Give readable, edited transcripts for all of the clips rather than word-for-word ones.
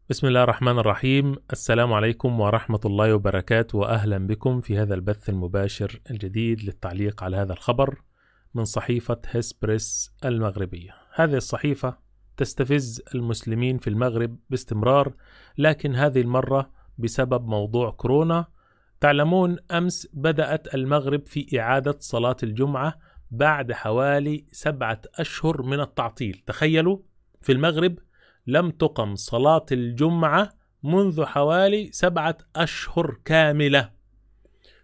بسم الله الرحمن الرحيم. السلام عليكم ورحمة الله وبركاته، وأهلا بكم في هذا البث المباشر الجديد للتعليق على هذا الخبر من صحيفة هسبريس المغربية. هذه الصحيفة تستفز المسلمين في المغرب باستمرار، لكن هذه المرة بسبب موضوع كورونا. تعلمون أمس بدأت المغرب في إعادة صلاة الجمعة بعد حوالي 7 أشهر من التعطيل. تخيلوا، في المغرب لم تقم صلاة الجمعة منذ حوالي 7 أشهر كاملة.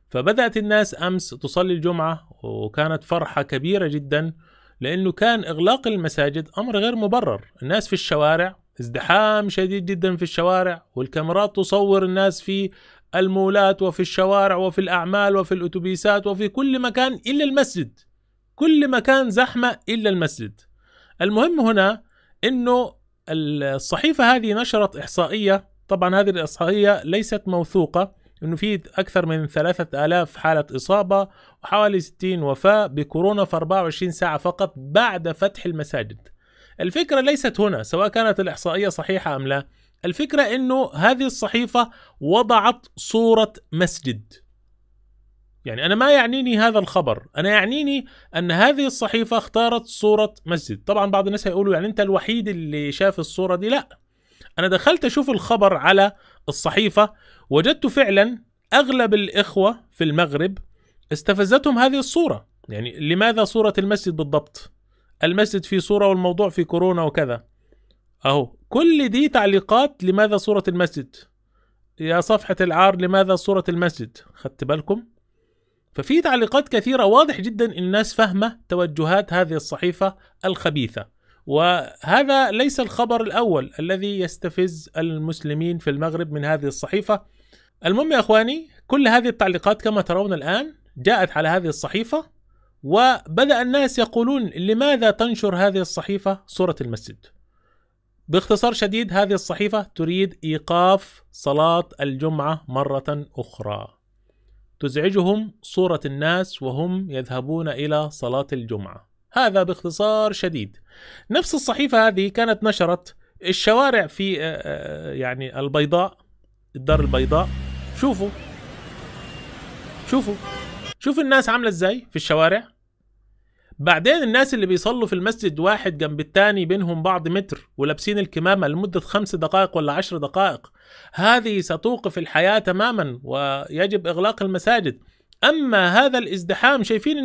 فبدأت الناس أمس تصلي الجمعة، وكانت فرحة كبيرة جدا، لأنه كان إغلاق المساجد أمر غير مبرر. الناس في الشوارع، ازدحام شديد جدا في الشوارع، والكاميرات تصور الناس في المولات وفي الشوارع وفي الأعمال وفي الأتوبيسات وفي كل مكان إلا المسجد. كل مكان زحمة إلا المسجد. المهم هنا أنه الصحيفة هذه نشرت إحصائية، طبعا هذه الإحصائية ليست موثوقة، أنه في أكثر من 3000 حالة إصابة وحوالي 60 وفاة بكورونا في 24 ساعة فقط بعد فتح المساجد. الفكرة ليست هنا سواء كانت الإحصائية صحيحة أم لا، الفكرة أنه هذه الصحيفة وضعت صورة مسجد. يعني أنا ما يعنيني هذا الخبر، أنا يعنيني أن هذه الصحيفة اختارت صورة مسجد. طبعا بعض الناس هيقولوا يعني أنت الوحيد اللي شاف الصورة دي. لا، أنا دخلت أشوف الخبر على الصحيفة، وجدت فعلا أغلب الإخوة في المغرب استفزتهم هذه الصورة. يعني لماذا صورة المسجد بالضبط؟ المسجد فيه صورة والموضوع في كورونا وكذا. أهو كل دي تعليقات، لماذا صورة المسجد؟ يا صفحة العار لماذا صورة المسجد؟ خدت بالكم؟ ففي تعليقات كثيرة، واضح جدا الناس فاهمة توجهات هذه الصحيفة الخبيثة. وهذا ليس الخبر الأول الذي يستفز المسلمين في المغرب من هذه الصحيفة. المهم يا أخواني، كل هذه التعليقات كما ترون الآن جاءت على هذه الصحيفة، وبدأ الناس يقولون لماذا تنشر هذه الصحيفة صورة المسجد. باختصار شديد، هذه الصحيفة تريد إيقاف صلاة الجمعة مرة أخرى. تزعجهم صورة الناس وهم يذهبون إلى صلاة الجمعة. هذا باختصار شديد. نفس الصحيفة هذه كانت نشرت الشوارع في يعني البيضاء، الدار البيضاء. شوفوا الناس عاملة ازاي في الشوارع. بعدين الناس اللي بيصلوا في المسجد واحد جنب التاني بينهم بعض متر، ولابسين الكمامة لمدة 5 دقائق ولا 10 دقائق. هذه ستوقف الحياة تماما ويجب إغلاق المساجد. أما هذا الازدحام، شايفين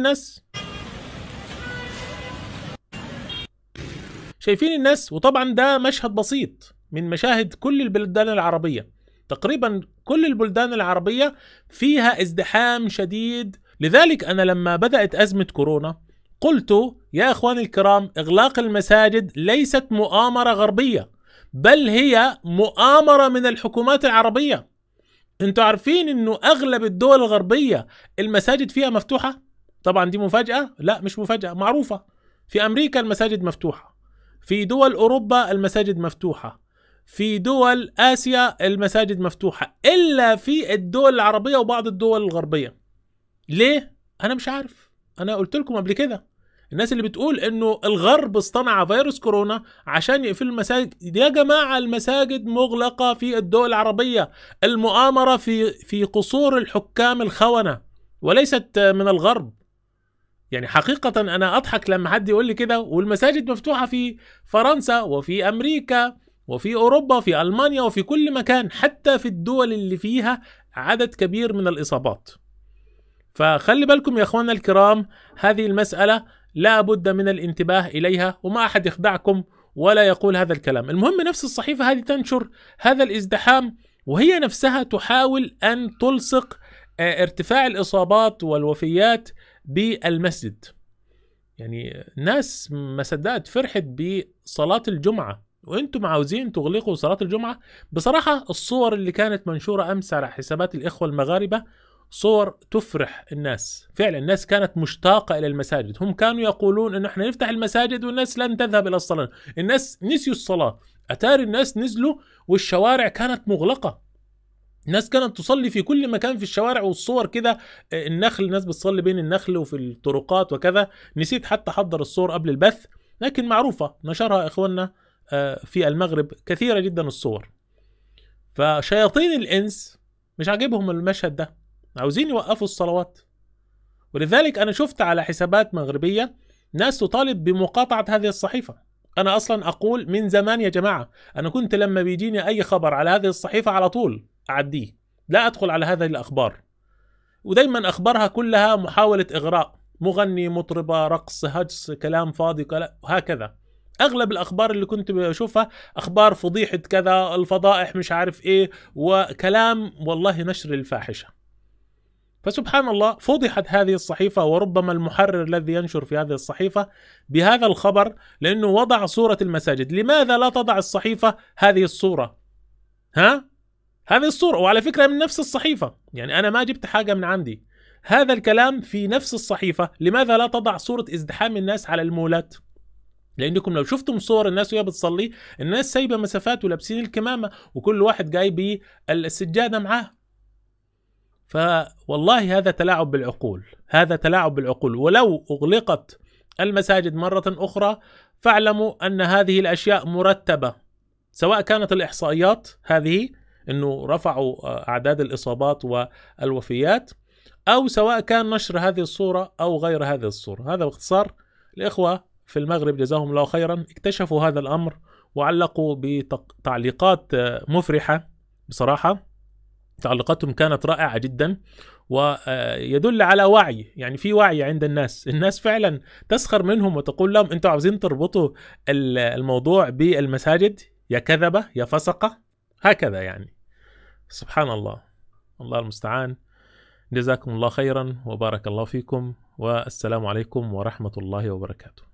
الناس، وطبعا ده مشهد بسيط من مشاهد كل البلدان العربية. تقريبا كل البلدان العربية فيها ازدحام شديد. لذلك أنا لما بدأت أزمة كورونا قلت يا أخواني الكرام، إغلاق المساجد ليست مؤامرة غربية، بل هي مؤامرة من الحكومات العربية. انتوا عارفين انه اغلب الدول الغربية المساجد فيها مفتوحة؟ طبعا دي مفاجأة؟ لا، مش مفاجأة، معروفة. في امريكا المساجد مفتوحة، في دول اوروبا المساجد مفتوحة، في دول اسيا المساجد مفتوحة، الا في الدول العربية وبعض الدول الغربية. ليه؟ انا مش عارف. انا قلت لكم قبل كده، الناس اللي بتقول انه الغرب اصطنع فيروس كورونا عشان يقفل المساجد، يا جماعة المساجد مغلقة في الدول العربية. المؤامرة في قصور الحكام الخونة وليست من الغرب. يعني حقيقة انا اضحك لما حد يقول لي كده، والمساجد مفتوحة في فرنسا وفي امريكا وفي اوروبا وفي المانيا وفي كل مكان، حتى في الدول اللي فيها عدد كبير من الاصابات. فخلي بالكم يا اخواننا الكرام، هذه المسألة لا بد من الانتباه إليها، وما أحد يخدعكم ولا يقول هذا الكلام. المهم نفس الصحيفة هذه تنشر هذا الازدحام، وهي نفسها تحاول أن تلصق ارتفاع الإصابات والوفيات بالمسجد. يعني الناس ما صدقت فرحت بصلاة الجمعة، وانتم عاوزين تغلقوا صلاة الجمعة. بصراحة الصور اللي كانت منشورة أمس على حسابات الإخوة المغاربة صور تفرح الناس. فعلا الناس كانت مشتاقة إلى المساجد. هم كانوا يقولون إنه إحنا نفتح المساجد والناس لن تذهب إلى الصلاة. الناس نسيوا الصلاة. أتاري الناس نزلوا والشوارع كانت مغلقة. الناس كانت تصلي في كل مكان في الشوارع، والصور كده النخل، الناس بتصلي بين النخل وفي الطرقات وكذا. نسيت حتى حضر الصور قبل البث، لكن معروفة نشرها إخواننا في المغرب، كثيرة جدا الصور. فشياطين الإنس مش عاجبهم المشهد ده، عاوزين يوقفوا الصلوات. ولذلك أنا شفت على حسابات مغربية ناس تطالب بمقاطعة هذه الصحيفة. أنا أصلا أقول من زمان يا جماعة، أنا كنت لما بيجيني أي خبر على هذه الصحيفة على طول أعديه، لا أدخل على هذه الأخبار. ودايما أخبارها كلها محاولة إغراء، مغني، مطربة، رقص، هجس، كلام فاضي، هكذا. أغلب الأخبار اللي كنت بشوفها أخبار فضيحة كذا، الفضائح مش عارف إيه، وكلام والله نشر الفاحشة. فسبحان الله فضحت هذه الصحيفة، وربما المحرر الذي ينشر في هذه الصحيفة بهذا الخبر لأنه وضع صورة المساجد. لماذا لا تضع الصحيفة هذه الصورة؟ هذه الصورة، وعلى فكرة من نفس الصحيفة، يعني أنا ما جبت حاجة من عندي، هذا الكلام في نفس الصحيفة. لماذا لا تضع صورة ازدحام الناس على المولات؟ لأنكم لو شفتم صور الناس وهي بتصلي، الناس سايبة مسافات ولابسين الكمامة، وكل واحد جاي بالسجادة معاه. فوالله هذا تلاعب بالعقول، هذا تلاعب بالعقول. ولو أغلقت المساجد مرة أخرى فاعلموا أن هذه الأشياء مرتبة، سواء كانت الإحصائيات هذه أنه رفعوا أعداد الإصابات والوفيات، أو سواء كان نشر هذه الصورة أو غير هذه الصورة. هذا باختصار. الإخوة في المغرب جزاهم الله خيرا اكتشفوا هذا الأمر وعلقوا بتعليقات مفرحة بصراحة. تعليقاتهم كانت رائعة جدا، ويدل على وعي، يعني في وعي عند الناس فعلا تسخر منهم وتقول لهم انتوا عاوزين تربطوا الموضوع بالمساجد، يا كذبة يا فسقة، هكذا يعني. سبحان الله، الله المستعان. جزاكم الله خيرا وبارك الله فيكم، والسلام عليكم ورحمة الله وبركاته.